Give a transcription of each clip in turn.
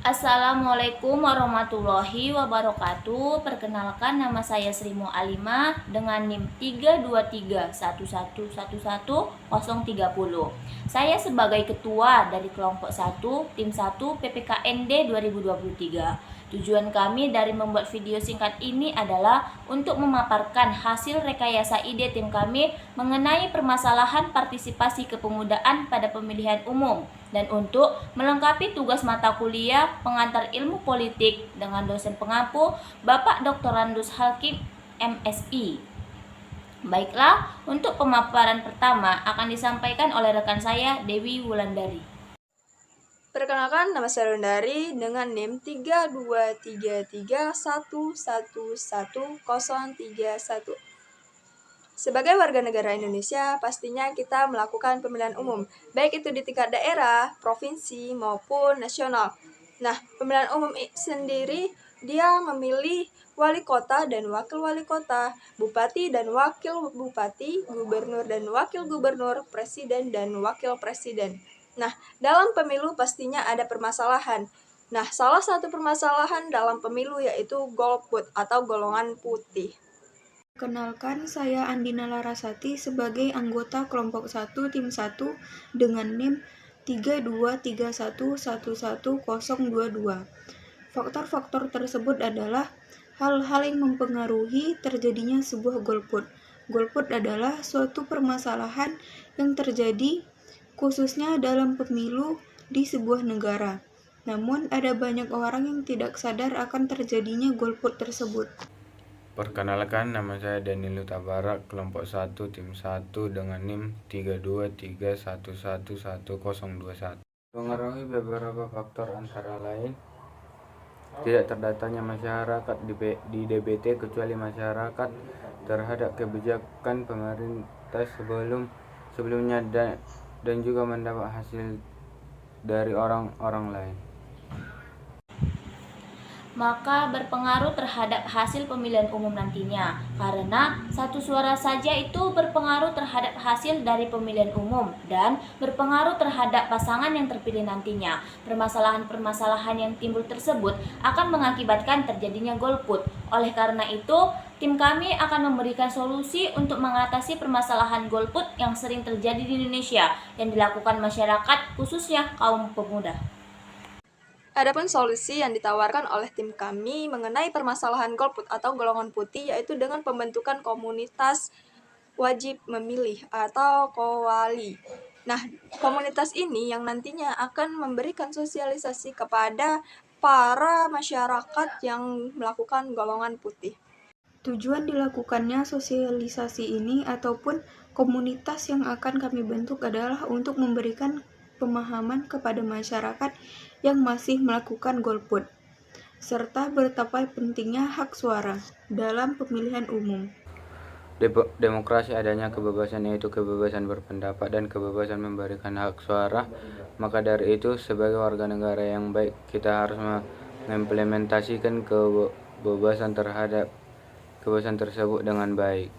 Assalamualaikum warahmatullahi wabarakatuh. Perkenalkan, nama saya Sri Mu'alimah dengan NIM 32311111030. Saya sebagai ketua dari kelompok 1 tim 1 PPKND 2023. Tujuan kami dari membuat video singkat ini adalah untuk memaparkan hasil rekayasa ide tim kami mengenai permasalahan partisipasi kepemudaan pada pemilihan umum, dan untuk melengkapi tugas mata kuliah pengantar ilmu politik dengan dosen pengampu Bapak Dr. Randus Hakim MSI. Baiklah, untuk pemaparan pertama akan disampaikan oleh rekan saya Dewi Wulandari. Perkenalkan, nama saya Wulandari dengan NIM 32331111031. Sebagai warga negara Indonesia, pastinya kita melakukan pemilihan umum, baik itu di tingkat daerah, provinsi, maupun nasional. Nah, pemilihan umum sendiri, dia memilih wali kota dan wakil wali kota, bupati dan wakil bupati, gubernur dan wakil gubernur, presiden dan wakil presiden. Nah, dalam pemilu pastinya ada permasalahan. Nah, salah satu permasalahan dalam pemilu yaitu golput atau golongan putih. Perkenalkan, saya Andina Larasati sebagai anggota kelompok 1 tim 1 dengan NIM 323111022. Faktor-faktor tersebut adalah hal-hal yang mempengaruhi terjadinya sebuah golput. Golput adalah suatu permasalahan yang terjadi khususnya dalam pemilu di sebuah negara. Namun, ada banyak orang yang tidak sadar akan terjadinya golput tersebut. Perkenalkan, nama saya Daniel Tabara, kelompok 1 tim 1 dengan NIM 323111021. Mengaruhi beberapa faktor antara lain tidak terdatanya masyarakat di DBT kecuali masyarakat terhadap kebijakan pemerintah sebelumnya dan juga mendapat hasil dari orang-orang lain. Maka berpengaruh terhadap hasil pemilihan umum nantinya, karena satu suara saja itu berpengaruh terhadap hasil dari pemilihan umum dan berpengaruh terhadap pasangan yang terpilih nantinya. Permasalahan-permasalahan yang timbul tersebut akan mengakibatkan terjadinya golput. Oleh karena itu, tim kami akan memberikan solusi untuk mengatasi permasalahan golput yang sering terjadi di Indonesia yang dilakukan masyarakat, khususnya kaum pemuda. Adapun solusi yang ditawarkan oleh tim kami mengenai permasalahan golput atau golongan putih yaitu dengan pembentukan komunitas wajib memilih atau kowali. Nah, komunitas ini yang nantinya akan memberikan sosialisasi kepada para masyarakat yang melakukan golongan putih. Tujuan dilakukannya sosialisasi ini ataupun komunitas yang akan kami bentuk adalah untuk memberikan pemahaman kepada masyarakat yang masih melakukan golput, serta betapa pentingnya hak suara dalam pemilihan umum. Demokrasi adanya kebebasan, yaitu kebebasan berpendapat dan kebebasan memberikan hak suara. Maka dari itu, sebagai warga negara yang baik, kita harus mengimplementasikan kebebasan tersebut dengan baik,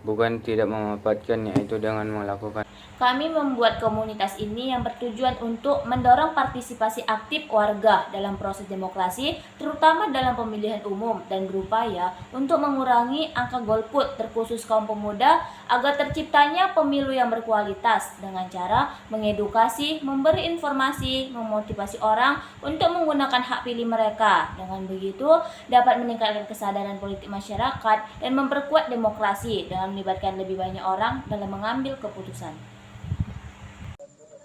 bukan tidak memanfaatkannya, yaitu dengan melakukan. Kami membuat komunitas ini yang bertujuan untuk mendorong partisipasi aktif warga dalam proses demokrasi, terutama dalam pemilihan umum, dan berupaya untuk mengurangi angka golput terkhusus kaum pemuda agar terciptanya pemilu yang berkualitas dengan cara mengedukasi, memberi informasi, memotivasi orang untuk menggunakan hak pilih mereka. Dengan begitu dapat meningkatkan kesadaran politik masyarakat dan memperkuat demokrasi dengan melibatkan lebih banyak orang dalam mengambil keputusan.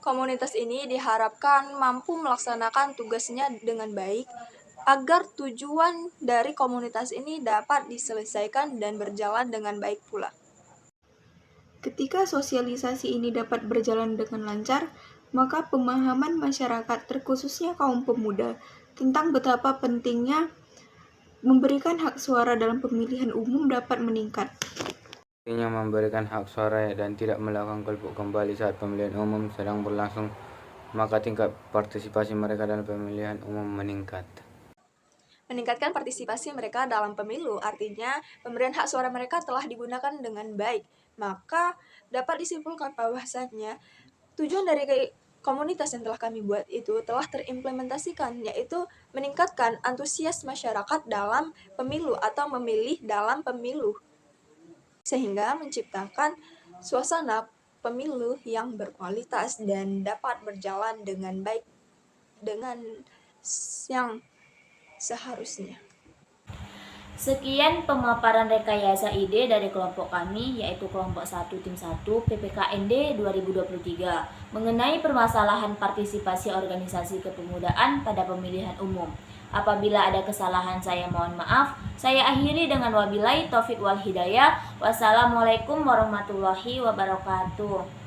Komunitas ini diharapkan mampu melaksanakan tugasnya dengan baik agar tujuan dari komunitas ini dapat diselesaikan dan berjalan dengan baik pula. Ketika sosialisasi ini dapat berjalan dengan lancar, maka pemahaman masyarakat, terkhususnya kaum pemuda, tentang betapa pentingnya memberikan hak suara dalam pemilihan umum dapat meningkat. Artinya memberikan hak suara dan tidak melakukan golput kembali saat pemilihan umum sedang berlangsung, maka tingkat partisipasi mereka dalam pemilihan umum meningkat. Meningkatkan partisipasi mereka dalam pemilu artinya pemberian hak suara mereka telah digunakan dengan baik. Maka dapat disimpulkan bahwasannya tujuan dari komunitas yang telah kami buat itu telah terimplementasikan, yaitu meningkatkan antusias masyarakat dalam pemilu atau memilih dalam pemilu, sehingga menciptakan suasana pemilu yang berkualitas dan dapat berjalan dengan baik dengan yang seharusnya. Sekian pemaparan rekayasa ide dari kelompok kami, yaitu kelompok 1 tim 1 PPKND 2023 mengenai permasalahan partisipasi organisasi kepemudaan pada pemilihan umum. Apabila ada kesalahan saya mohon maaf. Saya akhiri dengan wabillahi taufik wal hidayah. Wassalamualaikum warahmatullahi wabarakatuh.